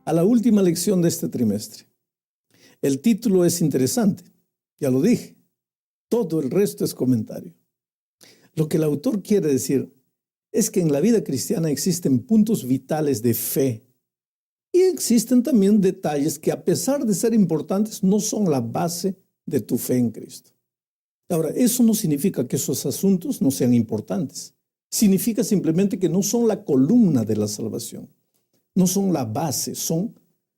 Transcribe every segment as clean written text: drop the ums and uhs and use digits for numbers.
a la última lección de este trimestre. El título es interesante, ya lo dije. Todo el resto es comentario. Lo que el autor quiere decir es que en la vida cristiana existen puntos vitales de fe y existen también detalles que, a pesar de ser importantes, no son la base de tu fe en Cristo. Ahora, eso no significa que esos asuntos no sean importantes. Significa simplemente que no son la columna de la salvación. No son la base,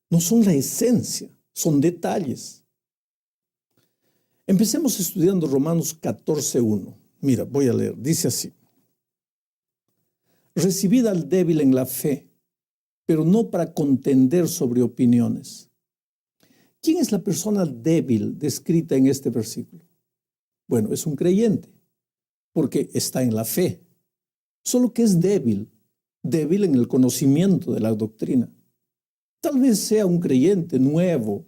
no son la esencia, son detalles. Empecemos estudiando Romanos 14:1. Mira, voy a leer. Dice así: recibid al débil en la fe, pero no para contender sobre opiniones. ¿Quién es la persona débil descrita en este versículo? Bueno, es un creyente, porque está en la fe, solo que es débil en el conocimiento de la doctrina. Tal vez sea un creyente nuevo,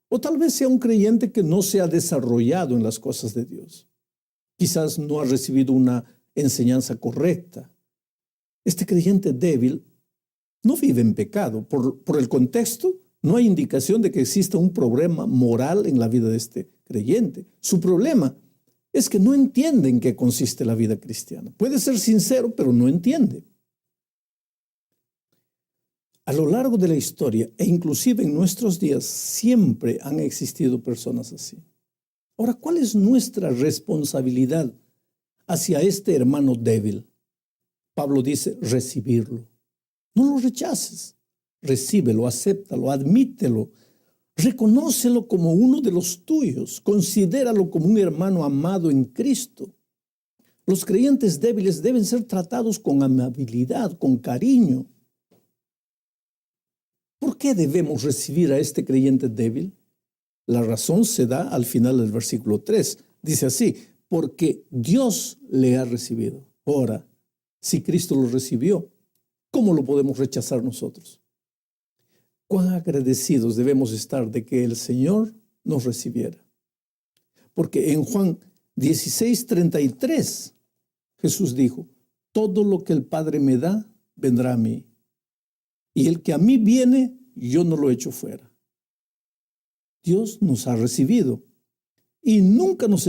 o tal vez sea un creyente que no se ha desarrollado en las cosas de Dios. Quizás no ha recibido una enseñanza correcta. Este creyente débil no vive en pecado. Por el contexto, no hay indicación de que exista un problema moral en la vida de este creyente. Su problema es que no entiende en qué consiste la vida cristiana. Puede ser sincero, pero no entiende. A lo largo de la historia, e inclusive en nuestros días, siempre han existido personas así. Ahora, ¿cuál es nuestra responsabilidad hacia este hermano débil? Pablo dice, recibirlo. No lo rechaces. Recíbelo, acéptalo, admítelo. Reconócelo como uno de los tuyos. Considéralo como un hermano amado en Cristo. Los creyentes débiles deben ser tratados con amabilidad, con cariño. ¿Por qué debemos recibir a este creyente débil? La razón se da al final del versículo 3. Dice así, porque Dios le ha recibido. Ahora, si Cristo lo recibió, ¿cómo lo podemos rechazar nosotros? Cuán agradecidos debemos estar de que el Señor nos recibiera. Porque en Juan 16:33, Jesús dijo, todo lo que el Padre me da, vendrá a mí. Y el que a mí viene, yo no lo echo fuera. Dios nos ha recibido y nunca nos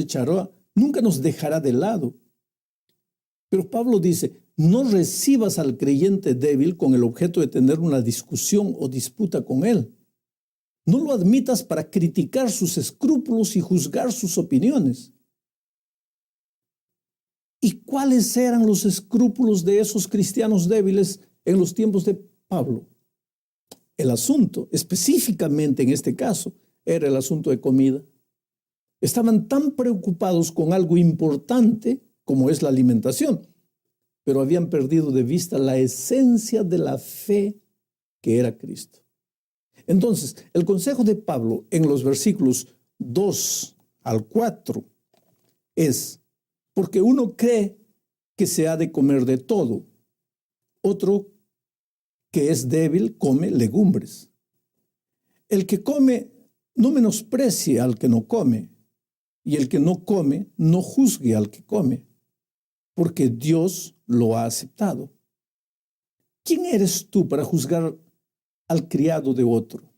dejará de lado. Pero Pablo dice, no recibas al creyente débil con el objeto de tener una discusión o disputa con él. No lo admitas para criticar sus escrúpulos y juzgar sus opiniones. ¿Y cuáles eran los escrúpulos de esos cristianos débiles en los tiempos de Pablo? El asunto, específicamente en este caso, era el asunto de comida. Estaban tan preocupados con algo importante como es la alimentación, pero habían perdido de vista la esencia de la fe que era Cristo. Entonces, el consejo de Pablo en los versículos 2 al 4 es, porque uno cree que se ha de comer de todo, otro que es débil come legumbres. El que come no menosprecie al que no come, y el que no come no juzgue al que come, porque Dios lo ha aceptado. ¿Quién eres tú para juzgar al criado de otro?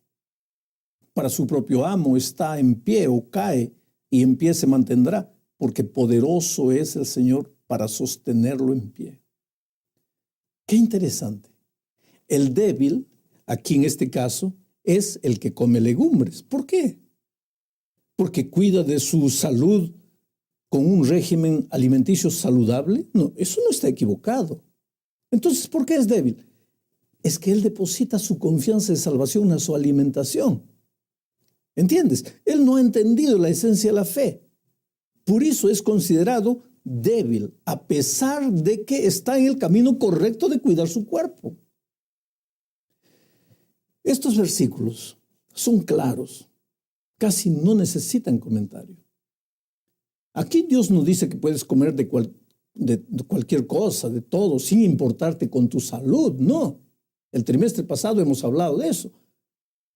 Para su propio amo está en pie o cae, y en pie se mantendrá, porque poderoso es el Señor para sostenerlo en pie. Qué interesante. El débil, aquí en este caso, es el que come legumbres. ¿Por qué? Porque cuida de su salud con un régimen alimenticio saludable. No, eso no está equivocado. Entonces, ¿por qué es débil? Es que él deposita su confianza de salvación en su alimentación. ¿Entiendes? Él no ha entendido la esencia de la fe. Por eso es considerado débil, a pesar de que está en el camino correcto de cuidar su cuerpo. Estos versículos son claros, casi no necesitan comentario. Aquí Dios nos dice que puedes comer de cualquier cosa, de todo, sin importarte con tu salud. No, el trimestre pasado hemos hablado de eso.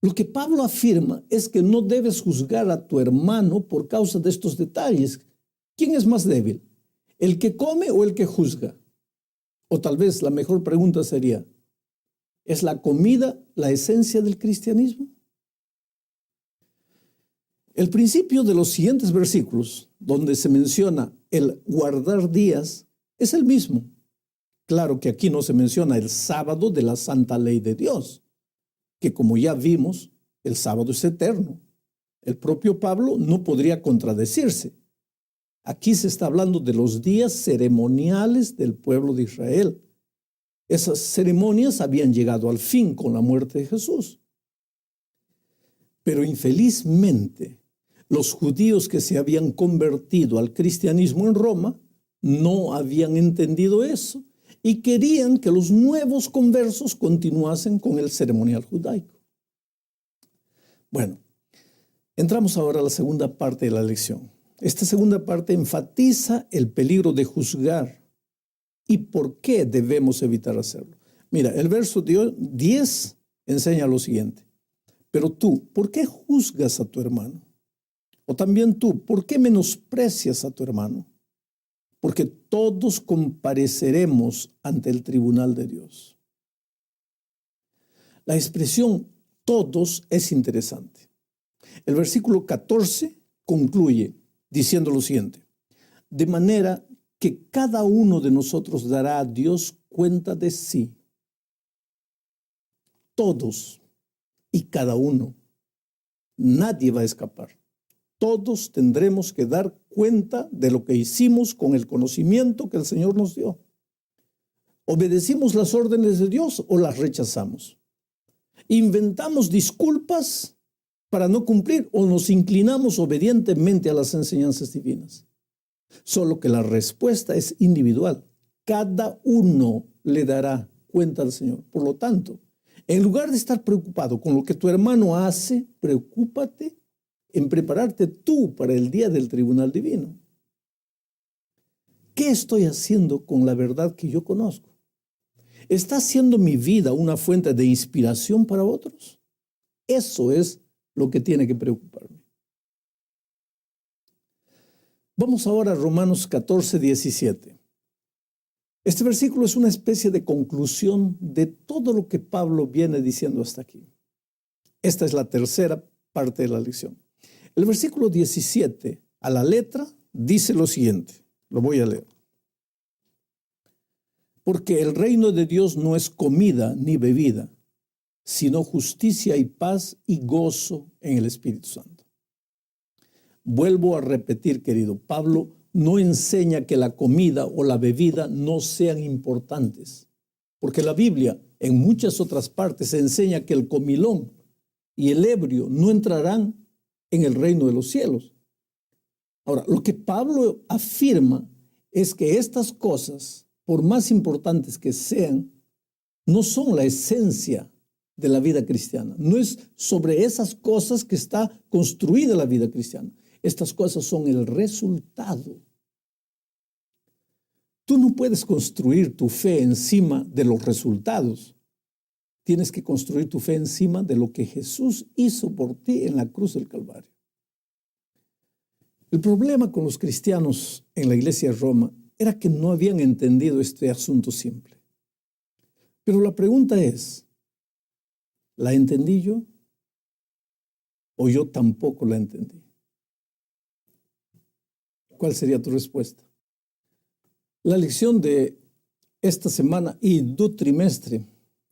Lo que Pablo afirma es que no debes juzgar a tu hermano por causa de estos detalles. ¿Quién es más débil? ¿El que come o el que juzga? O tal vez la mejor pregunta sería, ¿Es la comida la esencia del cristianismo? El principio de los siguientes versículos, donde se menciona el guardar días, es el mismo. Claro que aquí no se menciona el sábado de la santa ley de Dios, que como ya vimos, el sábado es eterno. El propio Pablo no podría contradecirse. Aquí se está hablando de los días ceremoniales del pueblo de Israel. Esas ceremonias habían llegado al fin con la muerte de Jesús. Pero infelizmente, los judíos que se habían convertido al cristianismo en Roma no habían entendido eso y querían que los nuevos conversos continuasen con el ceremonial judaico. Bueno, entramos ahora a la segunda parte de la lección. Esta segunda parte enfatiza el peligro de juzgar y por qué debemos evitar hacerlo. Mira, el verso 10 enseña lo siguiente. Pero tú, ¿por qué juzgas a tu hermano? O también tú, ¿por qué menosprecias a tu hermano? Porque todos compareceremos ante el tribunal de Dios. La expresión todos es interesante. El versículo 14 concluye diciendo lo siguiente: de manera que cada uno de nosotros dará a Dios cuenta de sí. Todos y cada uno. Nadie va a escapar. Todos tendremos que dar cuenta de lo que hicimos con el conocimiento que el Señor nos dio. ¿Obedecimos las órdenes de Dios o las rechazamos? ¿Inventamos disculpas para no cumplir o nos inclinamos obedientemente a las enseñanzas divinas? Solo que la respuesta es individual. Cada uno le dará cuenta al Señor. Por lo tanto, en lugar de estar preocupado con lo que tu hermano hace, preocúpate en prepararte tú para el día del tribunal divino. ¿Qué estoy haciendo con la verdad que yo conozco? ¿Está siendo mi vida una fuente de inspiración para otros? Eso es lo que tiene que preocuparme. Vamos ahora a Romanos 14, 17. Este versículo es una especie de conclusión de todo lo que Pablo viene diciendo hasta aquí. Esta es la tercera parte de la lección. El versículo 17, a la letra, dice lo siguiente. Lo voy a leer. Porque el reino de Dios no es comida ni bebida, sino justicia y paz y gozo en el Espíritu Santo. Vuelvo a repetir, querido, Pablo no enseña que la comida o la bebida no sean importantes, porque la Biblia en muchas otras partes enseña que el comilón y el ebrio no entrarán en el reino de los cielos. Ahora, lo que Pablo afirma es que estas cosas, por más importantes que sean, no son la esencia de la vida cristiana. No es sobre esas cosas que está construida la vida cristiana. Estas cosas son el resultado. Tú no puedes construir tu fe encima de los resultados. Tienes que construir tu fe encima de lo que Jesús hizo por ti en la cruz del Calvario. El problema con los cristianos en la iglesia de Roma era que no habían entendido este asunto simple. Pero la pregunta es, ¿la entendí yo? ¿O yo tampoco la entendí? ¿Cuál sería tu respuesta? La lección de esta semana y del trimestre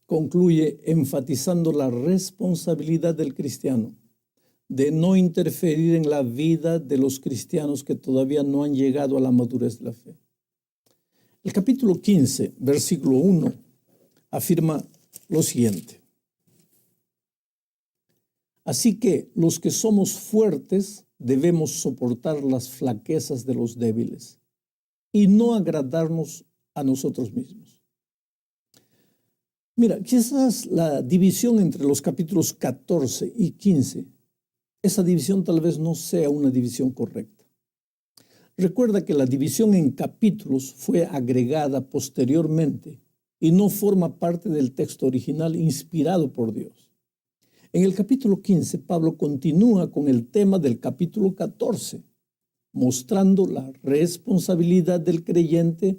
concluye enfatizando la responsabilidad del cristiano de no interferir en la vida de los cristianos que todavía no han llegado a la madurez de la fe. El capítulo 15, versículo 1, afirma lo siguiente. Así que los que somos fuertes debemos soportar las flaquezas de los débiles y no agradarnos a nosotros mismos. Mira, quizás la división entre los capítulos 14 y 15, esa división tal vez no sea una división correcta. Recuerda que la división en capítulos fue agregada posteriormente y no forma parte del texto original inspirado por Dios. En el capítulo 15, Pablo continúa con el tema del capítulo 14, mostrando la responsabilidad del creyente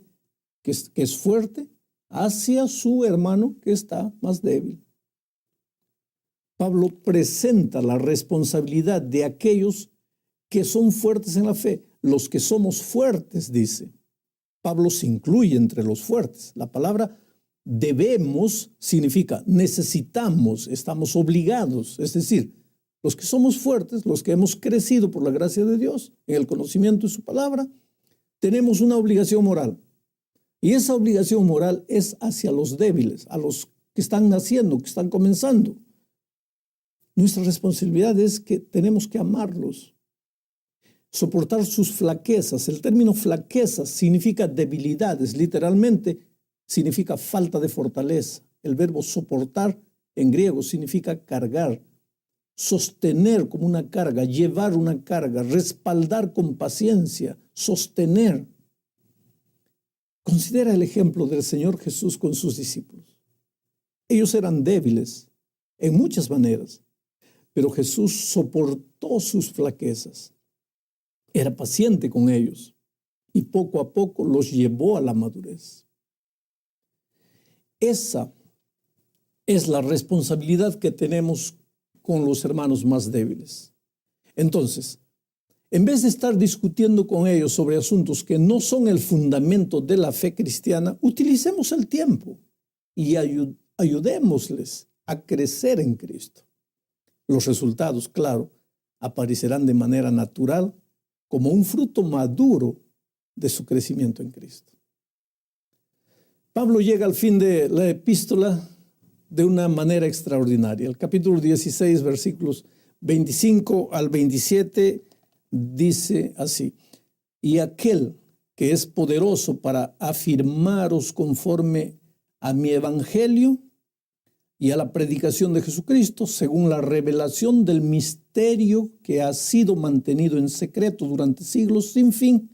que es fuerte hacia su hermano que está más débil. Pablo presenta la responsabilidad de aquellos que son fuertes en la fe. Los que somos fuertes, dice. Pablo se incluye entre los fuertes. La palabra debemos significa necesitamos, estamos obligados. Es decir, los que somos fuertes, los que hemos crecido por la gracia de Dios en el conocimiento de su palabra, tenemos una obligación moral. Y esa obligación moral es hacia los débiles, a los que están naciendo, que están comenzando. Nuestra responsabilidad es que tenemos que amarlos, soportar sus flaquezas. El término flaquezas significa debilidades, literalmente significa falta de fortaleza. El verbo soportar en griego significa cargar, sostener como una carga, llevar una carga, respaldar con paciencia, sostener. Considera el ejemplo del Señor Jesús con sus discípulos. Ellos eran débiles en muchas maneras, pero Jesús soportó sus flaquezas. Era paciente con ellos y poco a poco los llevó a la madurez. Esa es la responsabilidad que tenemos con los hermanos más débiles. Entonces, en vez de estar discutiendo con ellos sobre asuntos que no son el fundamento de la fe cristiana, utilicemos el tiempo y ayudémosles a crecer en Cristo. Los resultados, claro, aparecerán de manera natural como un fruto maduro de su crecimiento en Cristo. Pablo llega al fin de la epístola de una manera extraordinaria. El capítulo 16, versículos 25 al 27, dice así: y aquel que es poderoso para afirmaros conforme a mi evangelio y a la predicación de Jesucristo, según la revelación del misterio que ha sido mantenido en secreto durante siglos sin fin,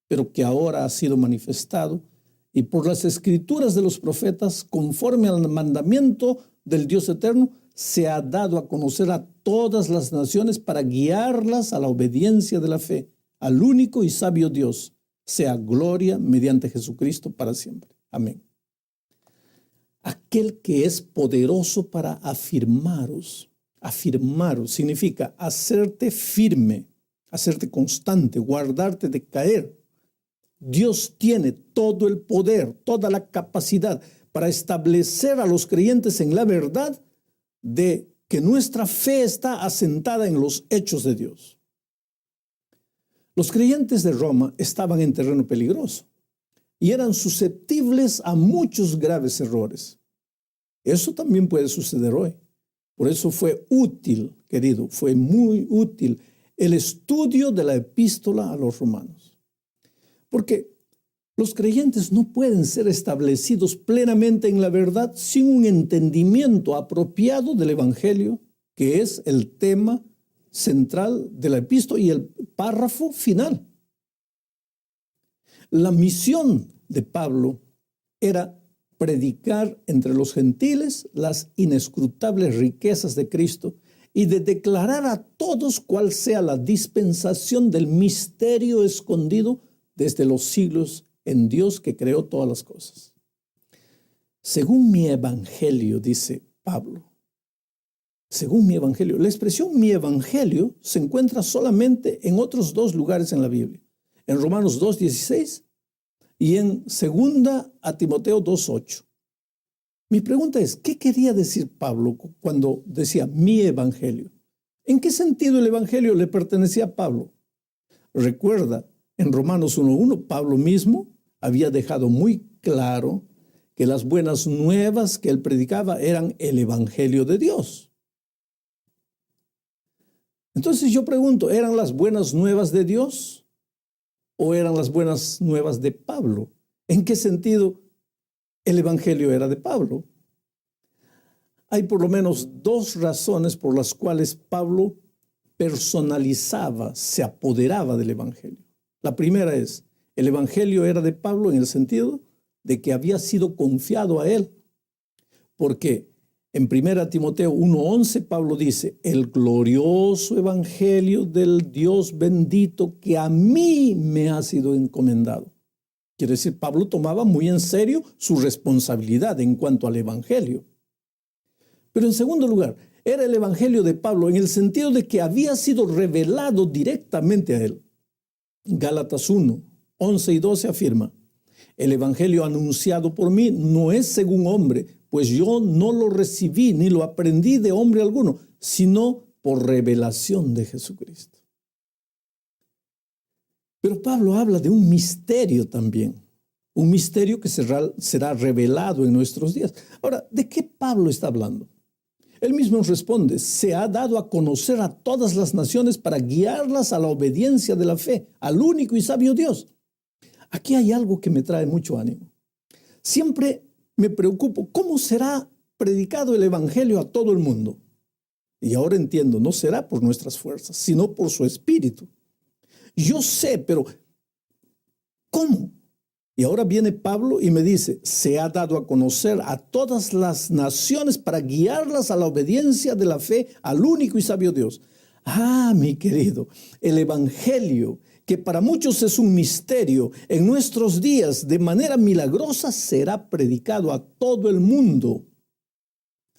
pero que ahora ha sido manifestado, y por las escrituras de los profetas, conforme al mandamiento del Dios eterno, se ha dado a conocer a todas las naciones para guiarlas a la obediencia de la fe, al único y sabio Dios, sea gloria mediante Jesucristo para siempre. Amén. Aquel que es poderoso para afirmaros. Afirmaros significa hacerte firme, hacerte constante, guardarte de caer. Dios tiene todo el poder, toda la capacidad para establecer a los creyentes en la verdad de que nuestra fe está asentada en los hechos de Dios. Los creyentes de Roma estaban en terreno peligroso y eran susceptibles a muchos graves errores. Eso también puede suceder hoy. Por eso fue útil, querido, fue muy útil el estudio de la epístola a los romanos. Porque los creyentes no pueden ser establecidos plenamente en la verdad sin un entendimiento apropiado del evangelio, que es el tema central de la epístola y el párrafo final. La misión de Pablo era predicar entre los gentiles las inescrutables riquezas de Cristo y de declarar a todos cuál sea la dispensación del misterio escondido desde los siglos en Dios que creó todas las cosas. Según mi evangelio, dice Pablo, según mi evangelio. La expresión mi evangelio se encuentra solamente en otros dos lugares en la Biblia, en Romanos 2:16 y en 2 a Timoteo 2:8. Mi pregunta es, ¿qué quería decir Pablo cuando decía mi evangelio? ¿En qué sentido el evangelio le pertenecía a Pablo? Recuerda, en Romanos 1:1, Pablo mismo había dejado muy claro que las buenas nuevas que él predicaba eran el evangelio de Dios. Entonces yo pregunto, ¿eran las buenas nuevas de Dios o eran las buenas nuevas de Pablo? ¿En qué sentido el evangelio era de Pablo? Hay por lo menos dos razones por las cuales Pablo personalizaba, se apoderaba del evangelio. La primera es, el evangelio era de Pablo en el sentido de que había sido confiado a él, porque en 1 Timoteo 1:11 Pablo dice, el glorioso evangelio del Dios bendito que a mí me ha sido encomendado. Quiere decir, Pablo tomaba muy en serio su responsabilidad en cuanto al evangelio. Pero en segundo lugar, era el evangelio de Pablo en el sentido de que había sido revelado directamente a él. Gálatas 1, 11 y 12 afirma: el evangelio anunciado por mí no es según hombre, pues yo no lo recibí ni lo aprendí de hombre alguno, sino por revelación de Jesucristo. Pero Pablo habla de un misterio también, un misterio que será revelado en nuestros días. Ahora, ¿de qué Pablo está hablando? Él mismo responde: se ha dado a conocer a todas las naciones para guiarlas a la obediencia de la fe, al único y sabio Dios. Aquí hay algo que me trae mucho ánimo. Siempre me preocupo, ¿cómo será predicado el evangelio a todo el mundo? Y ahora entiendo, no será por nuestras fuerzas, sino por su espíritu. Yo sé, pero ¿cómo? Y ahora viene Pablo y me dice: se ha dado a conocer a todas las naciones para guiarlas a la obediencia de la fe al único y sabio Dios. Ah, mi querido, el evangelio, que para muchos es un misterio, en nuestros días de manera milagrosa será predicado a todo el mundo,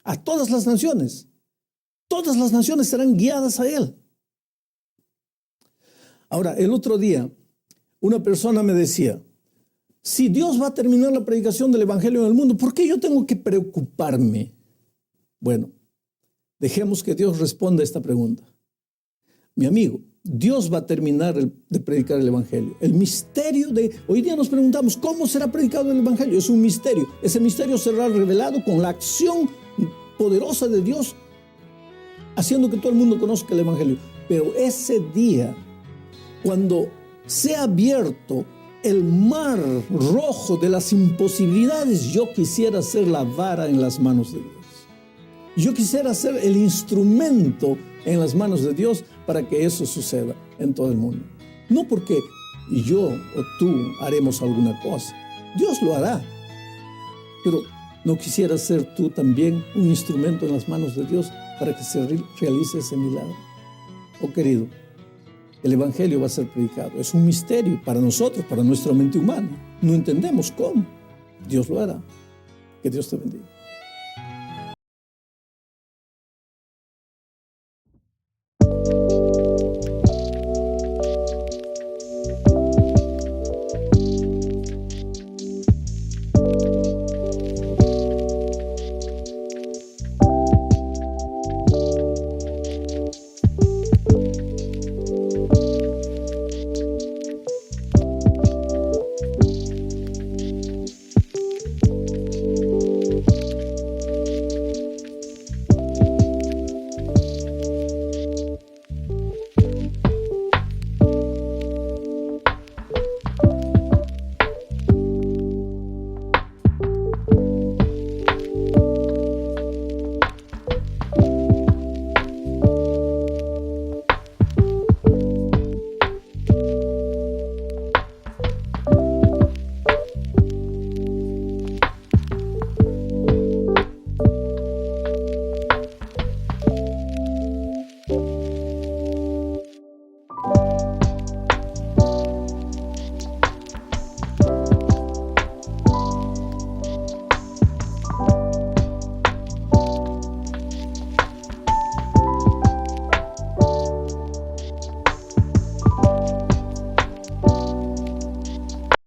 a todas las naciones. Todas las naciones serán guiadas a él. Ahora, el otro día, una persona me decía: si Dios va a terminar la predicación del evangelio en el mundo, ¿por qué yo tengo que preocuparme? Bueno, dejemos que Dios responda a esta pregunta. Mi amigo, Dios va a terminar de predicar el evangelio. El misterio de... Hoy día nos preguntamos, ¿cómo será predicado el evangelio? Es un misterio. Ese misterio será revelado con la acción poderosa de Dios, haciendo que todo el mundo conozca el evangelio. Pero ese día, cuando sea abierto el mar rojo de las imposibilidades, yo quisiera ser la vara en las manos de Dios. Yo quisiera ser el instrumento en las manos de Dios para que eso suceda en todo el mundo. No porque yo o tú haremos alguna cosa. Dios lo hará. Pero ¿no quisieras ser tú también un instrumento en las manos de Dios para que se realice ese milagro? Oh querido, el evangelio va a ser predicado. Es un misterio para nosotros, para nuestra mente humana. No entendemos cómo. Dios lo hará. Que Dios te bendiga.